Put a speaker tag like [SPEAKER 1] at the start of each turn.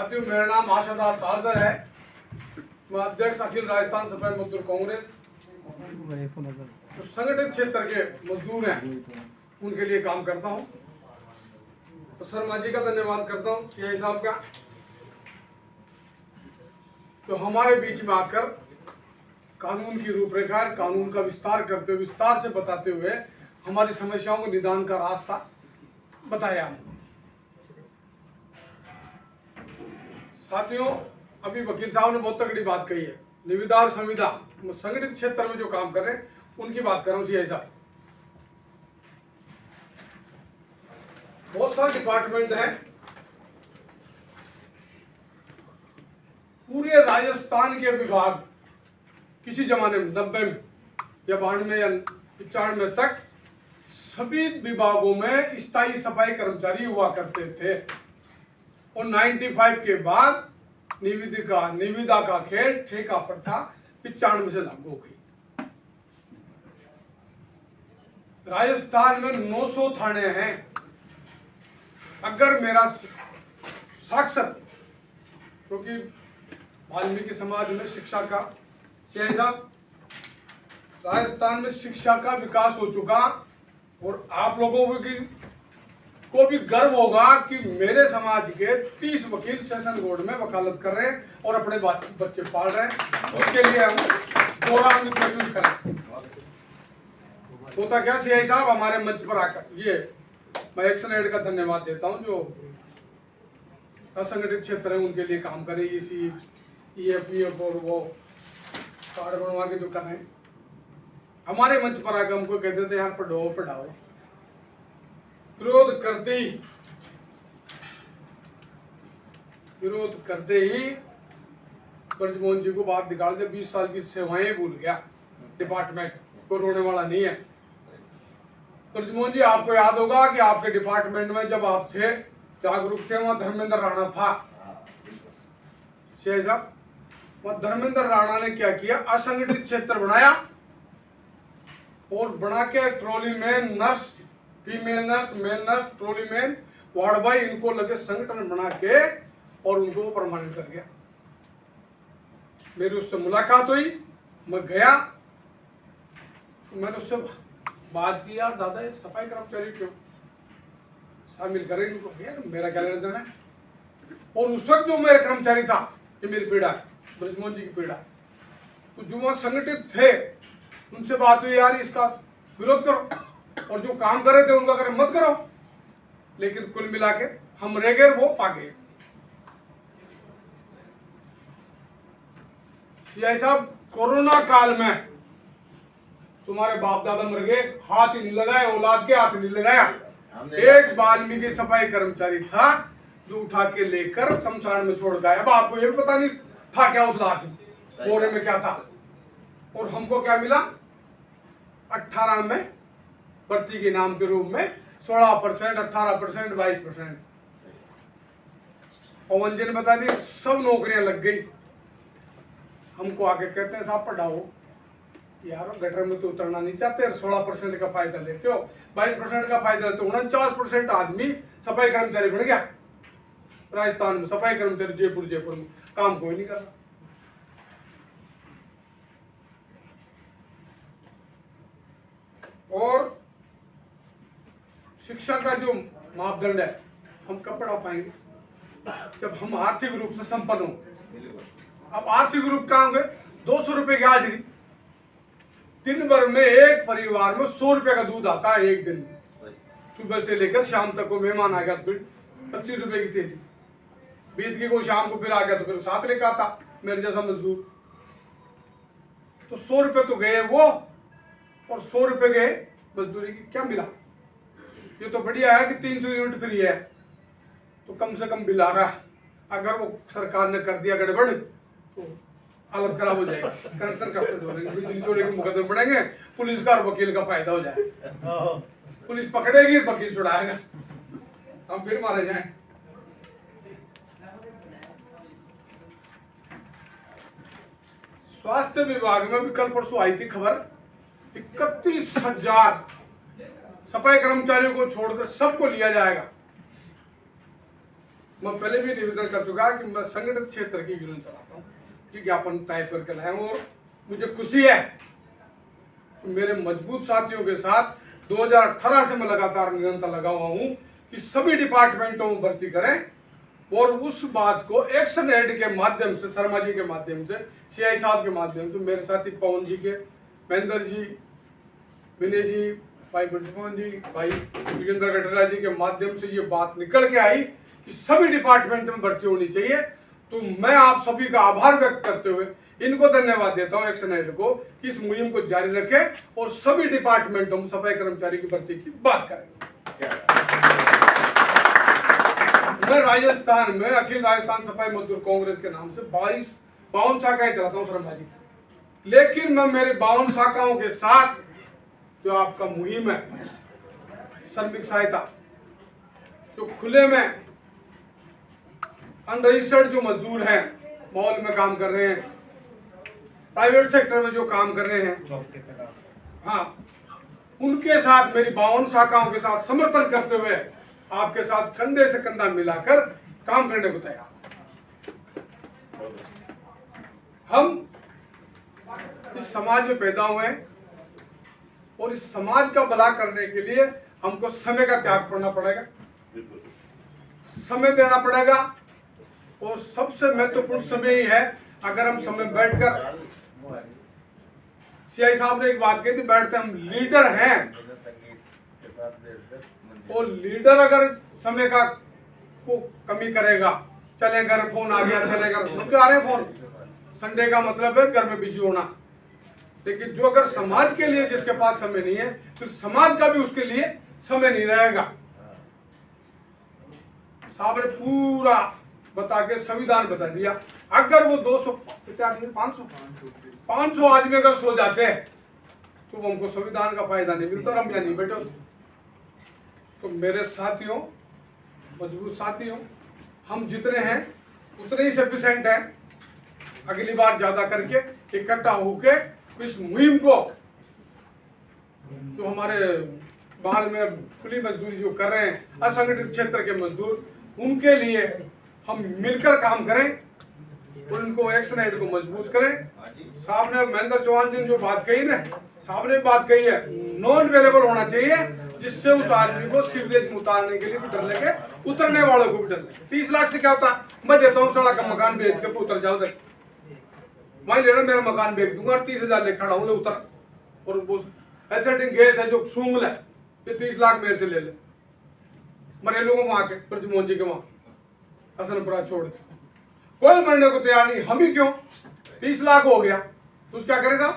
[SPEAKER 1] साथियों, मेरा नाम आशादार सारजर है। मैं अध्यक्ष अखिल राजस्थान सफाई मजदूर कांग्रेस। तो संगठित क्षेत्र के मजदूर हैं उनके लिए काम करता हूं। तो शर्मा जी का धन्यवाद करता हूं, सीआई साहब का, तो हमारे बीच में आकर कानून की रूपरेखा, कानून का विस्तार करते हुए, विस्तार से बताते हुए हमारी समस्याओं को निदान का रास्ता बताया। साथियों, अभी वकील साहब ने बहुत तगड़ी बात कही है। निविदा और संविदा संगठित क्षेत्र में जो काम कर रहे हैं उनकी बात कर रहा हूँ। सीआई साहब, बहुत सारे डिपार्टमेंट हैं पूरे राजस्थान के विभाग। किसी जमाने में 90 में या 92 या 95 तक सभी विभागों में स्थायी सफाई कर्मचारी हुआ करते थे, और 95 के बाद निविदा का खेल ठेका प्रथा 95 से लागू हो गई। राजस्थान में 900 थाने हैं। अगर मेरा साक्षर, क्योंकि वाल्मीकि समाज में शिक्षा का, सीआई साहब, राजस्थान में शिक्षा का विकास हो चुका, और आप लोगों को भी गर्व होगा कि मेरे समाज के 30 वकील सेशन कोर्ट में वकालत कर रहे हैं और अपने बच्चे पाल रहे हैं। उसके लिए हम गौरवान्वित महसूस करें। होता क्या सीआई साहब, हमारे मंच पर आकर ये मैं एक्शन एड का धन्यवाद देता हूं, जो असंगठित क्षेत्र है उनके लिए काम करें। EFPF और वो कार्ड बनवा के जो कर रहे हैं, हमारे मंच पर आकर हमको कहते थे यार पढ़ाओ। विरोध करते ही ब्रजमोहन जी को बात निकाल दे। 20 साल की सेवाएं भूल गया डिपार्टमेंट को, रोने वाला नहीं है। ब्रजमोहन जी, आपको याद होगा कि आपके डिपार्टमेंट में जब आप थे, जागरूक थे, वहां धर्मेंद्र राणा था। सीआई साहब, वह धर्मेंद्र राणा ने क्या किया, असंगठित क्षेत्र बनाया, और बना के ट्रॉली में nurse, female nurse, male nurse, trolley man, ward boy, इनको लगे संगठन बना के और उनको प्रमाणित कर गया। मेरी उससे मुलाकात हुई, मैं गया, तो मैंने उससे बात की, यार दादा ये सफाई कर्मचारी क्यों शामिल करें इनको, यार मेरा क्या लेना देना है। और उस वक्त जो मेरा कर्मचारी था, ये मेरी पीड़ा है, ब्रजमोहन जी की पीड़ा। तो जो वहां संगठित थे उनसे बात हुई, यार इसका विरोध करो, और जो काम कर रहे थे उनका करे मत करो। लेकिन कुल मिला के हम रह गए, वो पा गए। सीआई साहब, कोरोना काल में तुम्हारे बाप दादा मर गए, हाथ ही नहीं लगाया, औलाद के हाथ नहीं लगाया। एक वाल्मीकि सफाई कर्मचारी था जो उठा के लेकर शमशान में छोड़ गया। अब आपको ये भी पता नहीं था क्या उस लाश में, बोरे में क्या था। और हमको क्या मिला, 18 में भर्ती के नाम के रूप में 16%, 18%, 22%। पवन जी ने बता दी, सब नौकरियां लग गई। हमको आके कहते हैं साहब पढ़ाओ। यार गटर में तो उतरना नहीं चाहते, 16% का फायदा लेते हो, 22% का फायदा लेते हो। 49% आदमी सफाई कर्मचारी बन गया राजस्थान में। सफाई कर्मचारी जयपुर में काम कोई नहीं कर रहा। और शिक्षा का जो मापदंड है, हम कब पढ़ा पाएंगे जब हम आर्थिक रूप से संपन्न हो। अब आर्थिक रूप कहाँ होंगे, 200 रुपए की हाजिरी। दिन भर में एक परिवार में 100 रुपए का दूध आता है एक दिन में। सुबह से लेकर शाम तक को मेहमान आ गया तो फिर 25 रुपए की थैली, बीत की को शाम को फिर आ गया तो फिर साथ लेकर आता मेरे जैसा मजदूर। तो 100 रुपए तो गए वो, और 100 रुपए गए मजदूरी की। क्या मिला, ये तो बढ़िया है कि 300 यूनिट फ्री है, तो कम से कम बिल आ रहा है। अगर वो सरकार ने कर दिया गड़बड़ तो हालत खराब हो जाएगी, कनेक्शन काट देंगे, बिजली चोरी के मुकदमे बढ़ेंगे, पुलिस का और वकील का फायदा हो जाए। पुलिस पकड़ेगी, वकील छुड़ाएगा, हम फिर मारे जाएं। स्वास्थ्य विभाग में भी कल परसों आई थी खबर, 31,000 सफाई कर्मचारियों को छोड़कर सबको लिया जाएगा। मैं पहले भी निवेदन कर चुका कि मैं संगठित क्षेत्र की यूनियन चलाता हूँ, विज्ञापन टाइप करके लाया हूँ। और मुझे खुशी है कि मेरे मजबूत साथियों के साथ 2018 से मैं लगातार निरंतर लगा हुआ हूँ कि सभी डिपार्टमेंटों में भर्ती करें, और उस बात को एक्शन एड के माध्यम से, शर्मा जी के माध्यम से, सीआई साहब के माध्यम से, मेरे साथी पवन जी के, महेंद्र जी, विनय जी, भाई ब्रजमोहन जी, भाई योगेंद्र गठरा जी के माध्यम से ये बात निकल के आई कि सभी डिपार्टमेंट में भर्ती होनी चाहिए। तो मैं आप सभी का आभार व्यक्त करते हुए इनको धन्यवाद देता हूं, एक्शन एड को, कि इस मुहिम को जारी रखें और सभी डिपार्टमेंटों में सफाई कर्मचारी की भर्ती की बात करें। मैं राजस्थान में अखिल राजस्थान सफाई मजदूर कांग्रेस के नाम से 52 शाखाएं चलाता हूँ शर्मा जी, लेकिन मैं मेरी 52 शाखाओं के साथ जो आपका मुहिम है श्रमिक सहायता, जो खुले में अनरजिस्टर्ड जो मजदूर हैं, मॉल में काम कर रहे हैं, प्राइवेट सेक्टर में जो काम कर रहे हैं, हाँ, उनके साथ मेरी 52 शाखाओं के साथ समर्थन करते हुए आपके साथ कंधे से कंधा मिलाकर काम करने को तैयार। हम इस समाज में पैदा हुए हैं और इस समाज का भला करने के लिए हमको समय का त्याग करना पड़ेगा, समय देना पड़ेगा, और सबसे महत्वपूर्ण समय ही है अगर हम समय बैठकर, सीआई साहब ने एक बात कही थी, बैठते हम लीडर हैं, और लीडर अगर समय का को कमी करेगा, चले घर फोन आ गया, चले घर, सबके आ रहे हैं फोन, संडे का मतलब है घर में बिजी होना, लेकिन जो अगर समाज के लिए जिसके पास समय नहीं है, फिर समाज का भी उसके लिए समय नहीं रहेगा। साहब ने पूरा बता के संविधान बता दिया। अगर वो 500 आदमी अगर सो जाते हैं तो हमको संविधान का फायदा नहीं मिलता, हम यहाँ नहीं बैठे होते। तो मेरे साथियों, मजबूत साथियों, हम जितने हैं उतने ही सफिशिएंट हैं। अगली बार ज्यादा करके इकट्ठा होके इस मुहिम को, जो हमारे बाहर में खुली मजदूरी जो कर रहे हैं, असंगठित क्षेत्र के मजदूर, उनके लिए हम मिलकर काम करें और उनको एक्शन एड को मजबूत करें। साहब ने, महेंद्र चौहान जी ने जो बात कही ना, साहब ने बात कही है, नॉन अवेलेबल होना चाहिए, जिससे उस आदमी को सीवरेज में उतारने के लिए भी डर लगे, उतरने वालों को भी डर लगे। 30 लाख से क्या होता, मैं देता हूँ सड़क का मकान बेच के उतर जाओ, वहीं लेना मेरा मकान बेच दूंगा और 30,000 ले खड़ा हूँ, ले उतर, और वो एथेटिक गैस है जो सूंघ ले, ये 30 लाख मेरे से ले ले, मरे लोगों वहां के ब्रजमोहन जी के वहां हसनपुरा छोड़ के, कोई मरने को तैयार नहीं। हम ही क्यों, 30 लाख हो गया तो क्या करेगा।